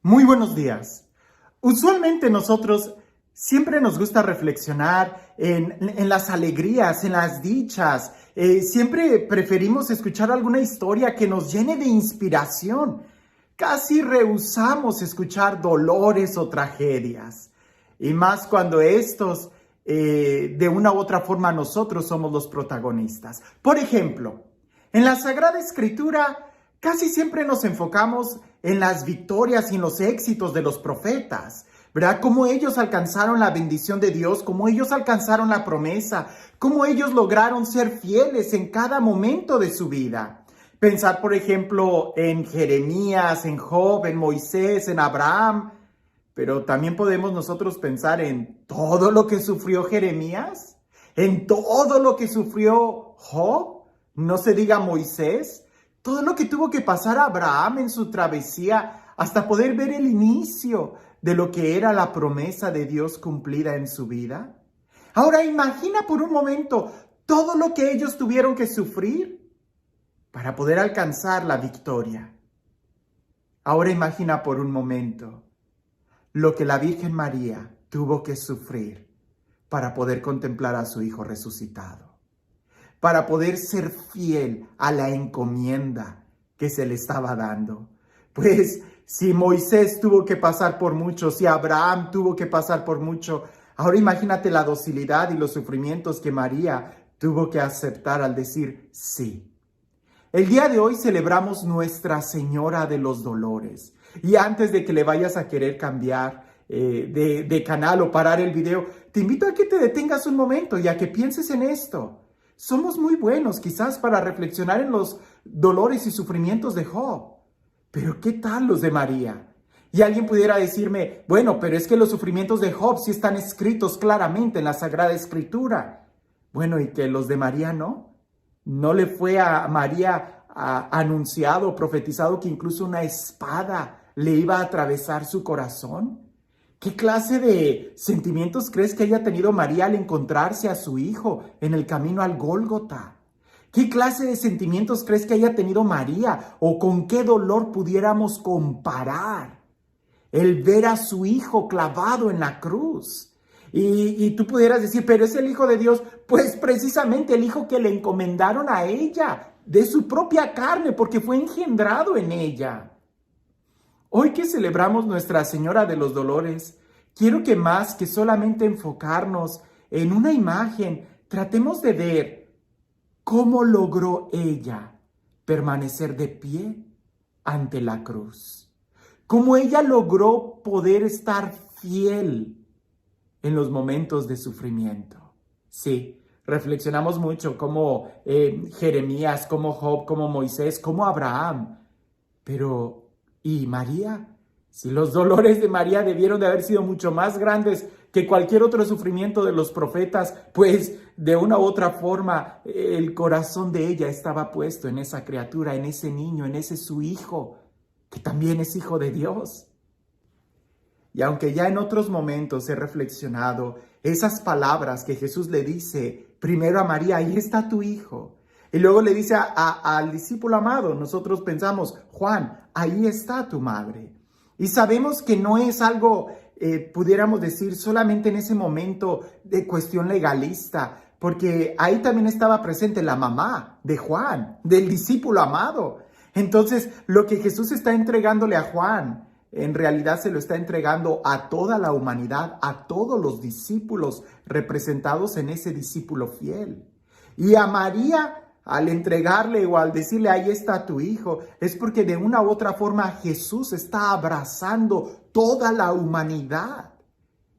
Muy buenos días. Usualmente nosotros siempre nos gusta reflexionar en las alegrías, en las dichas. Siempre preferimos escuchar alguna historia que nos llene de inspiración. Casi rehusamos escuchar dolores o tragedias. Y más cuando estos, de una u otra forma, nosotros somos los protagonistas. Por ejemplo, en la Sagrada Escritura casi siempre nos enfocamos en las victorias y en los éxitos de los profetas, ¿verdad? Cómo ellos alcanzaron la bendición de Dios, cómo ellos alcanzaron la promesa, cómo ellos lograron ser fieles en cada momento de su vida. Pensar, por ejemplo, en Jeremías, en Job, en Moisés, en Abraham, pero también podemos nosotros pensar en todo lo que sufrió Jeremías, en todo lo que sufrió Job, no se diga Moisés, todo lo que tuvo que pasar Abraham en su travesía hasta poder ver el inicio de lo que era la promesa de Dios cumplida en su vida. Ahora imagina por un momento todo lo que ellos tuvieron que sufrir para poder alcanzar la victoria. Ahora imagina por un momento lo que la Virgen María tuvo que sufrir para poder contemplar a su Hijo resucitado, para poder ser fiel a la encomienda que se le estaba dando. Pues si Moisés tuvo que pasar por mucho, si Abraham tuvo que pasar por mucho, ahora imagínate la docilidad y los sufrimientos que María tuvo que aceptar al decir sí. El día de hoy celebramos Nuestra Señora de los Dolores. Y antes de que le vayas a querer cambiar de canal o parar el video, te invito a que te detengas un momento y a que pienses en esto. Somos muy buenos quizás para reflexionar en los dolores y sufrimientos de Job. Pero ¿qué tal los de María? Y alguien pudiera decirme, bueno, pero es que los sufrimientos de Job sí están escritos claramente en la Sagrada Escritura. Bueno, ¿y que los de María no? ¿No le fue a María anunciado o profetizado que incluso una espada le iba a atravesar su corazón? ¿Qué clase de sentimientos crees que haya tenido María al encontrarse a su hijo en el camino al Gólgota? ¿Qué clase de sentimientos crees que haya tenido María o con qué dolor pudiéramos comparar el ver a su hijo clavado en la cruz? Y tú pudieras decir, pero es el Hijo de Dios. Pues precisamente el hijo que le encomendaron a ella, de su propia carne, porque fue engendrado en ella. Hoy que celebramos Nuestra Señora de los Dolores, quiero que más que solamente enfocarnos en una imagen, tratemos de ver cómo logró ella permanecer de pie ante la cruz. Cómo ella logró poder estar fiel en los momentos de sufrimiento. Sí, reflexionamos mucho como Jeremías, como Job, como Moisés, como Abraham. Pero ¿y María? Si los dolores de María debieron de haber sido mucho más grandes que cualquier otro sufrimiento de los profetas, pues de una u otra forma el corazón de ella estaba puesto en esa criatura, en ese niño, en ese su hijo, que también es hijo de Dios. Y aunque ya en otros momentos he reflexionado esas palabras que Jesús le dice primero a María, ahí está tu hijo. Y luego le dice al discípulo amado, nosotros pensamos, Juan, ahí está tu madre. Y sabemos que no es algo, pudiéramos decir, solamente en ese momento de cuestión legalista, porque ahí también estaba presente la mamá de Juan, del discípulo amado. Entonces, lo que Jesús está entregándole a Juan, en realidad se lo está entregando a toda la humanidad, a todos los discípulos representados en ese discípulo fiel. Y a María, al entregarle o al decirle, ahí está tu hijo, es porque de una u otra forma Jesús está abrazando toda la humanidad.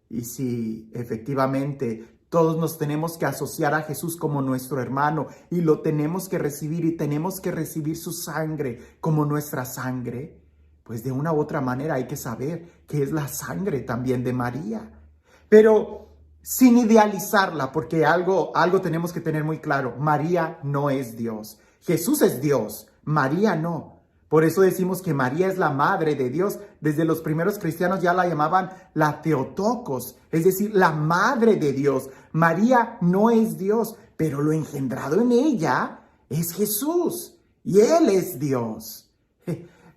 Y si efectivamente todos nos tenemos que asociar a Jesús como nuestro hermano y lo tenemos que recibir y tenemos que recibir su sangre como nuestra sangre, pues de una u otra manera hay que saber que es la sangre también de María. Pero sin idealizarla, porque algo tenemos que tener muy claro. María no es Dios. Jesús es Dios, María no. Por eso decimos que María es la madre de Dios. Desde los primeros cristianos ya la llamaban la Theotokos, es decir, la madre de Dios. María no es Dios, pero lo engendrado en ella es Jesús y Él es Dios.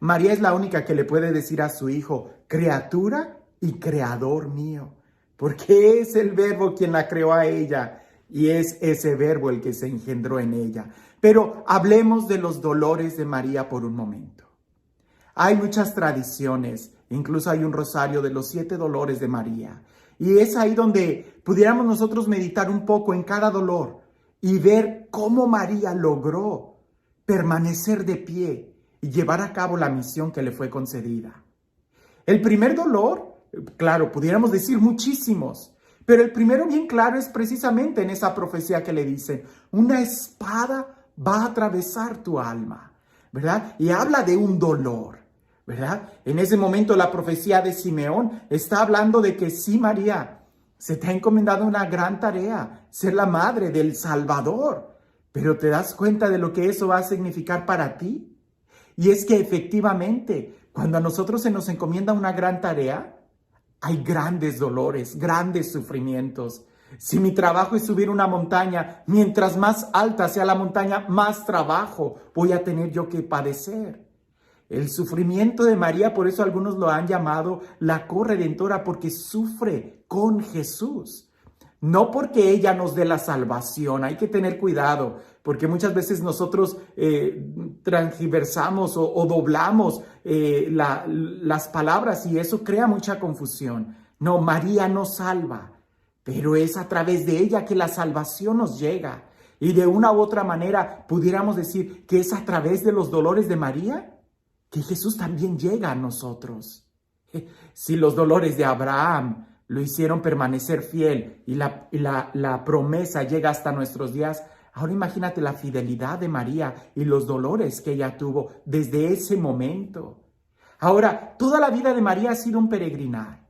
María es la única que le puede decir a su hijo, criatura y creador mío, porque es el Verbo quien la creó a ella y es ese Verbo el que se engendró en ella. Pero hablemos de los dolores de María por un momento. Hay muchas tradiciones, incluso hay un rosario de los 7 dolores de María. Y es ahí donde pudiéramos nosotros meditar un poco en cada dolor y ver cómo María logró permanecer de pie y llevar a cabo la misión que le fue concedida. El primer dolor, claro, pudiéramos decir muchísimos, pero el primero bien claro es precisamente en esa profecía que le dicen, una espada va a atravesar tu alma, ¿verdad? Y habla de un dolor, ¿verdad? En ese momento la profecía de Simeón está hablando de que sí, María, se te ha encomendado una gran tarea, ser la madre del Salvador, pero ¿te das cuenta de lo que eso va a significar para ti? Y es que efectivamente, cuando a nosotros se nos encomienda una gran tarea, hay grandes dolores, grandes sufrimientos. Si mi trabajo es subir una montaña, mientras más alta sea la montaña, más trabajo voy a tener yo que padecer. El sufrimiento de María, por eso algunos lo han llamado la corredentora, porque sufre con Jesús. No porque ella nos dé la salvación, hay que tener cuidado, porque muchas veces nosotros transgiversamos o doblamos las palabras y eso crea mucha confusión. No, María nos salva, pero es a través de ella que la salvación nos llega. Y de una u otra manera pudiéramos decir que es a través de los dolores de María que Jesús también llega a nosotros. Si los dolores de Abraham lo hicieron permanecer fiel y la promesa llega hasta nuestros días, ahora imagínate la fidelidad de María y los dolores que ella tuvo desde ese momento. Ahora, toda la vida de María ha sido un peregrinar.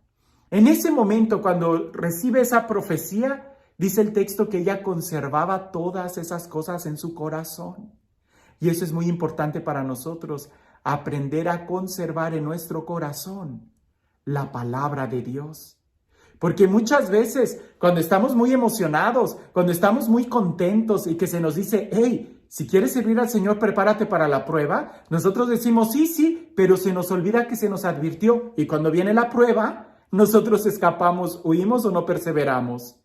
En ese momento, cuando recibe esa profecía, dice el texto que ella conservaba todas esas cosas en su corazón. Y eso es muy importante para nosotros, aprender a conservar en nuestro corazón la palabra de Dios. Porque muchas veces cuando estamos muy emocionados, cuando estamos muy contentos y que se nos dice, hey, si quieres servir al Señor, prepárate para la prueba, nosotros decimos sí, pero se nos olvida que se nos advirtió y cuando viene la prueba, nosotros escapamos, huimos o no perseveramos.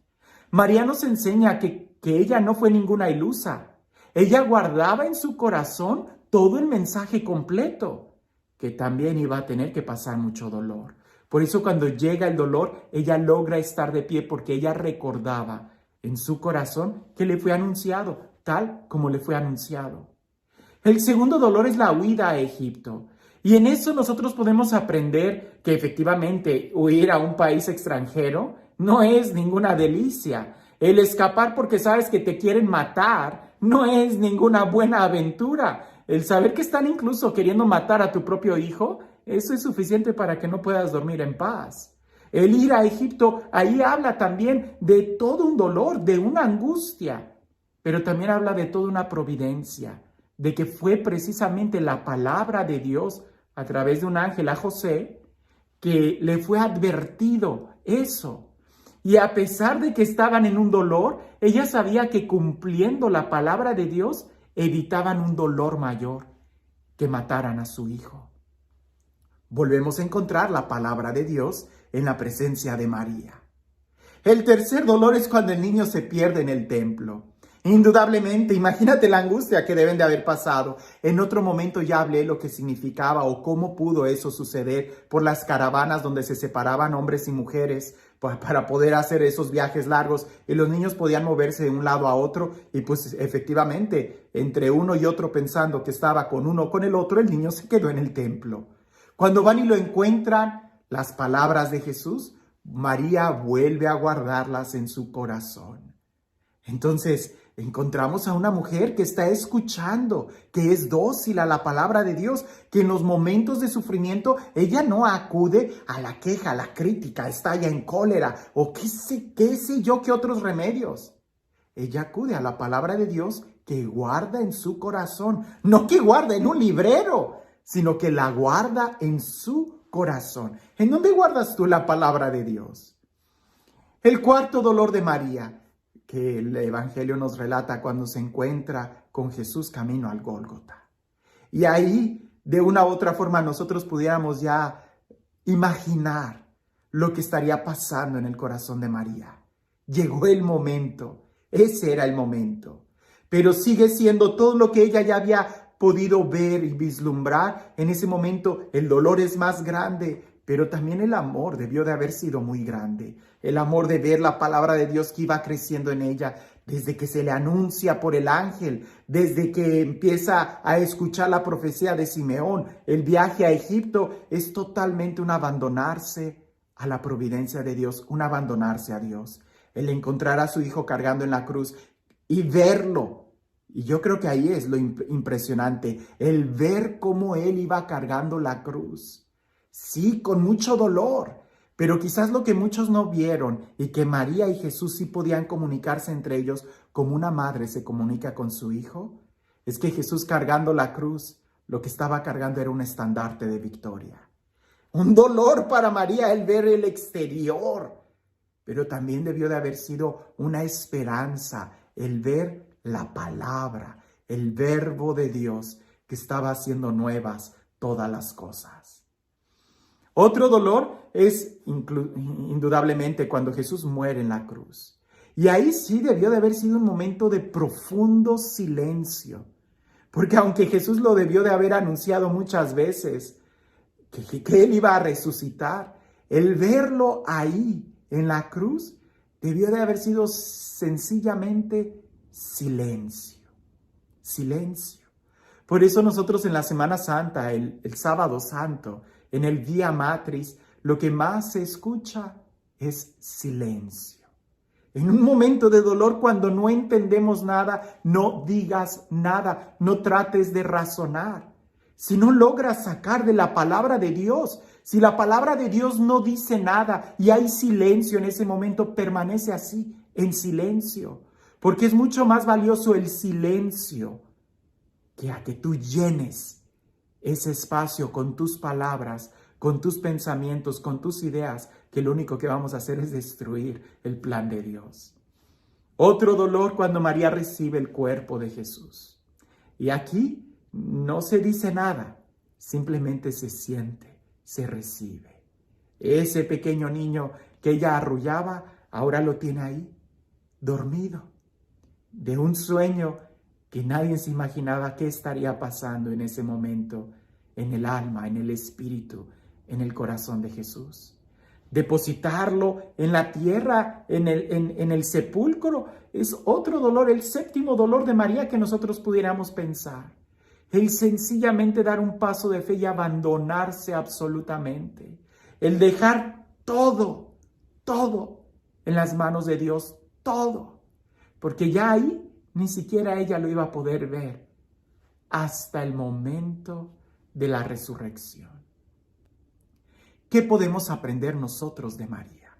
María nos enseña que ella no fue ninguna ilusa. Ella guardaba en su corazón todo el mensaje completo, que también iba a tener que pasar mucho dolor. Por eso cuando llega el dolor, ella logra estar de pie porque ella recordaba en su corazón que le fue anunciado, tal como le fue anunciado. El segundo dolor es la huida a Egipto. Y en eso nosotros podemos aprender que efectivamente huir a un país extranjero no es ninguna delicia. El escapar porque sabes que te quieren matar no es ninguna buena aventura. El saber que están incluso queriendo matar a tu propio hijo, eso es suficiente para que no puedas dormir en paz. El ir a Egipto, ahí habla también de todo un dolor, de una angustia, pero también habla de toda una providencia, de que fue precisamente la palabra de Dios a través de un ángel a José que le fue advertido eso. Y a pesar de que estaban en un dolor, ella sabía que cumpliendo la palabra de Dios, evitaban un dolor mayor, que mataran a su hijo. Volvemos a encontrar la palabra de Dios en la presencia de María. El tercer dolor es cuando el niño se pierde en el templo. Indudablemente, imagínate la angustia que deben de haber pasado. En otro momento ya hablé lo que significaba o cómo pudo eso suceder por las caravanas donde se separaban hombres y mujeres para poder hacer esos viajes largos y los niños podían moverse de un lado a otro y pues efectivamente entre uno y otro pensando que estaba con uno o con el otro, el niño se quedó en el templo. Cuando van y lo encuentran, las palabras de Jesús, María vuelve a guardarlas en su corazón. Entonces, encontramos a una mujer que está escuchando, que es dócil a la palabra de Dios, que en los momentos de sufrimiento ella no acude a la queja, a la crítica, estalla en cólera o qué sé yo, qué otros remedios. Ella acude a la palabra de Dios que guarda en su corazón, no que guarda en un librero, sino que la guarda en su corazón. ¿En dónde guardas tú la palabra de Dios? El cuarto dolor de María, que el Evangelio nos relata cuando se encuentra con Jesús camino al Gólgota. Y ahí de una u otra forma nosotros pudiéramos ya imaginar lo que estaría pasando en el corazón de María. Llegó el momento, ese era el momento, pero sigue siendo todo lo que ella ya había podido ver y vislumbrar. En ese momento el dolor es más grande, pero también el amor debió de haber sido muy grande. El amor de ver la palabra de Dios que iba creciendo en ella, desde que se le anuncia por el ángel, desde que empieza a escuchar la profecía de Simeón. El viaje a Egipto es totalmente un abandonarse a la providencia de Dios, un abandonarse a Dios. El encontrar a su hijo cargando en la cruz y verlo. Y yo creo que ahí es lo impresionante, el ver cómo él iba cargando la cruz. Sí, con mucho dolor, pero quizás lo que muchos no vieron y que María y Jesús sí podían comunicarse entre ellos como una madre se comunica con su hijo, es que Jesús cargando la cruz, lo que estaba cargando era un estandarte de victoria. Un dolor para María el ver el exterior, pero también debió de haber sido una esperanza el ver la palabra, el verbo de Dios que estaba haciendo nuevas todas las cosas. Otro dolor es indudablemente cuando Jesús muere en la cruz. Y ahí sí debió de haber sido un momento de profundo silencio, porque aunque Jesús lo debió de haber anunciado muchas veces, que él iba a resucitar, el verlo ahí en la cruz debió de haber sido sencillamente silencio, silencio. Por eso nosotros en la Semana Santa, el Sábado Santo, en el Vía Matris, lo que más se escucha es silencio. En un momento de dolor, cuando no entendemos nada, no digas nada, no trates de razonar. Si no logras sacar de la palabra de Dios, si la palabra de Dios no dice nada y hay silencio en ese momento, permanece así, en silencio. Porque es mucho más valioso el silencio que a que tú llenes ese espacio con tus palabras, con tus pensamientos, con tus ideas, que lo único que vamos a hacer es destruir el plan de Dios. Otro dolor cuando María recibe el cuerpo de Jesús. Y aquí no se dice nada, simplemente se siente, se recibe. Ese pequeño niño que ella arrullaba, ahora lo tiene ahí, dormido, de un sueño que nadie se imaginaba qué estaría pasando en ese momento, en el alma, en el espíritu, en el corazón de Jesús. Depositarlo en la tierra, en el sepulcro, es otro dolor, el séptimo dolor de María que nosotros pudiéramos pensar. El sencillamente dar un paso de fe y abandonarse absolutamente. El dejar todo, todo en las manos de Dios, todo. Porque ya ahí ni siquiera ella lo iba a poder ver hasta el momento de la resurrección. ¿Qué podemos aprender nosotros de María?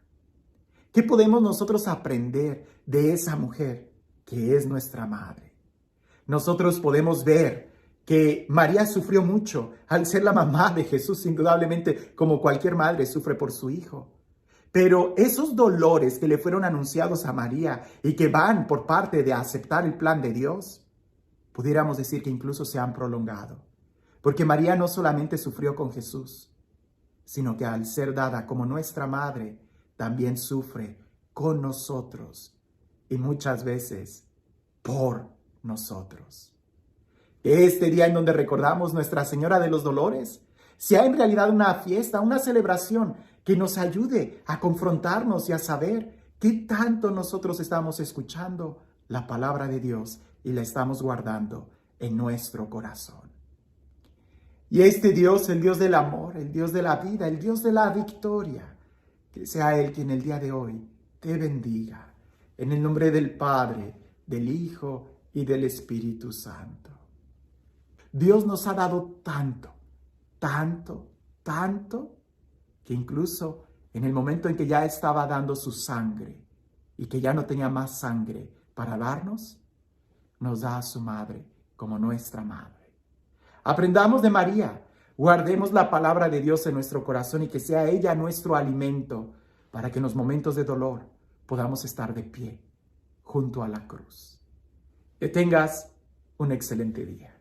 ¿Qué podemos nosotros aprender de esa mujer que es nuestra madre? Nosotros podemos ver que María sufrió mucho al ser la mamá de Jesús, indudablemente, como cualquier madre sufre por su hijo. Pero esos dolores que le fueron anunciados a María y que van por parte de aceptar el plan de Dios, pudiéramos decir que incluso se han prolongado. Porque María no solamente sufrió con Jesús, sino que al ser dada como nuestra madre, también sufre con nosotros y muchas veces por nosotros. Este día en donde recordamos Nuestra Señora de los Dolores sea en realidad una fiesta, una celebración que nos ayude a confrontarnos y a saber qué tanto nosotros estamos escuchando la palabra de Dios y la estamos guardando en nuestro corazón. Y este Dios, el Dios del amor, el Dios de la vida, el Dios de la victoria, que sea Él quien el día de hoy te bendiga. En el nombre del Padre, del Hijo y del Espíritu Santo. Dios nos ha dado tanto, tanto, tanto, que incluso en el momento en que ya estaba dando su sangre y que ya no tenía más sangre para darnos, nos da a su madre como nuestra madre. Aprendamos de María, guardemos la palabra de Dios en nuestro corazón y que sea ella nuestro alimento para que en los momentos de dolor podamos estar de pie junto a la cruz. Que tengas un excelente día.